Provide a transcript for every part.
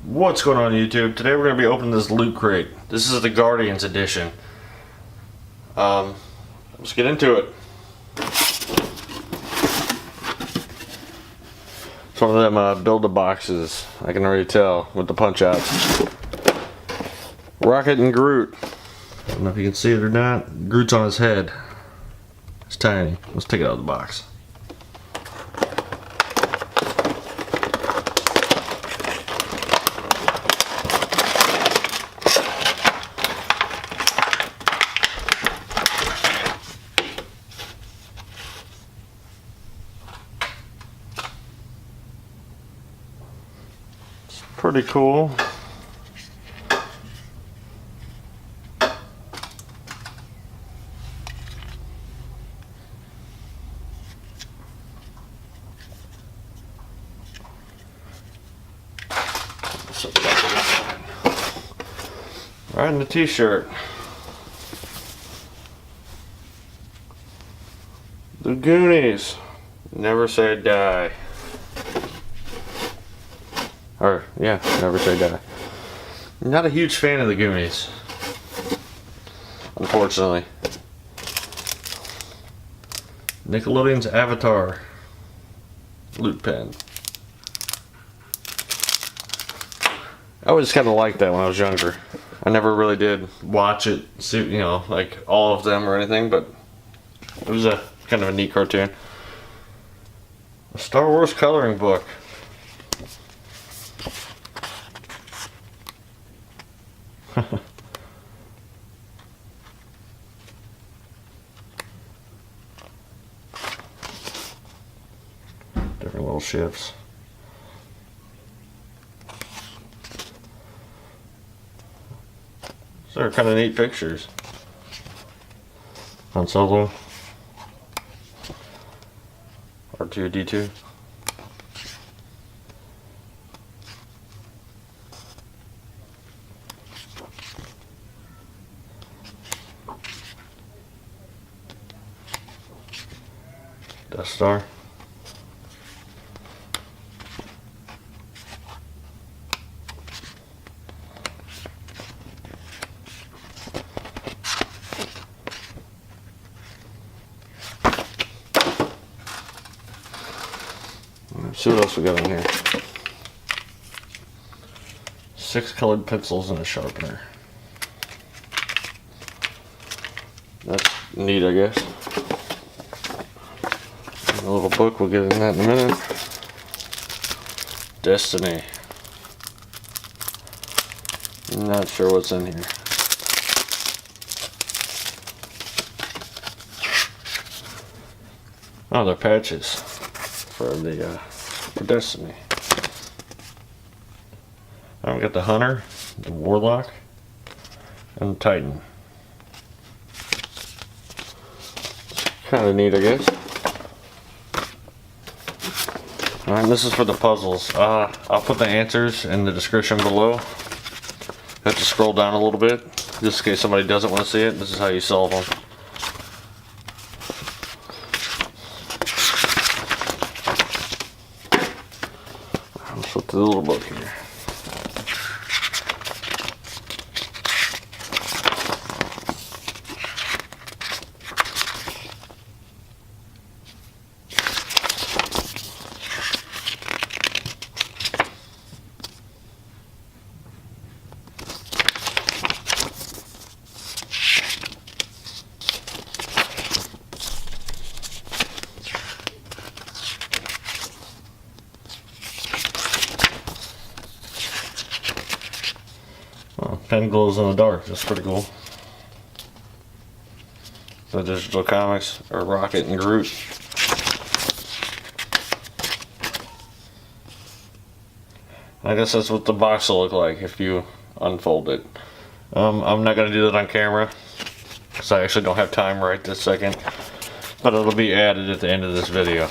What's going on YouTube? Today we're going to be opening this loot crate. This is the Guardians edition. Let's get into it. It's one of them build-a-boxes, I can already tell, with the punch-outs. Rocket and Groot. I don't know if you can see it or not. Groot's on his head. It's tiny. Let's take it out of the box. Pretty cool. Alright, and the t-shirt. The Goonies. Never Say Die. Or, yeah, Never Say Die. Not a huge fan of the Goonies, unfortunately. Nickelodeon's Avatar loot pen. I always kind of liked that when I was younger. I never really did watch it, see, you know, like all of them or anything, but it was a kind of a neat cartoon. A Star Wars coloring book. Different little ships. These are kind of neat pictures. Han Solo. R2-D2. Death Star. Let's see what else we got in here. 6 colored pencils and a sharpener. That's neat, I guess. A little book, we'll get in that in a minute. Destiny. Not sure what's in here. Oh, they're patches for the for Destiny. I've got the Hunter, the Warlock, and the Titan. Kind of neat, I guess. Alright, this is for the puzzles. I'll put the answers in the description below. Have to scroll down a little bit, just in case somebody doesn't want to see it. This is how you solve them. Let's flip to the little book here. Pen glows in the dark. That's pretty cool. The digital comics are Rocket and Groot. I guess that's what the box will look like if you unfold it. I'm not going to do that on camera because I actually don't have time right this second, but it'll be added at the end of this video.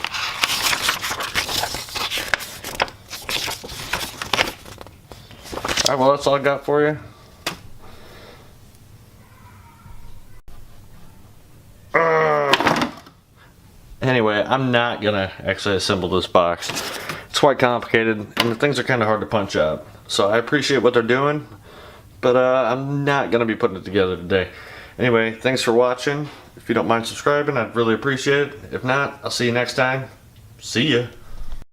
Alright, well that's all I got for you. Anyway, I'm not gonna actually assemble this box. It's quite complicated, and the things are kind of hard to punch out. So I appreciate what they're doing, but I'm not gonna be putting it together today. Anyway, thanks for watching. If you don't mind subscribing, I'd really appreciate it. If not, I'll see you next time. See ya.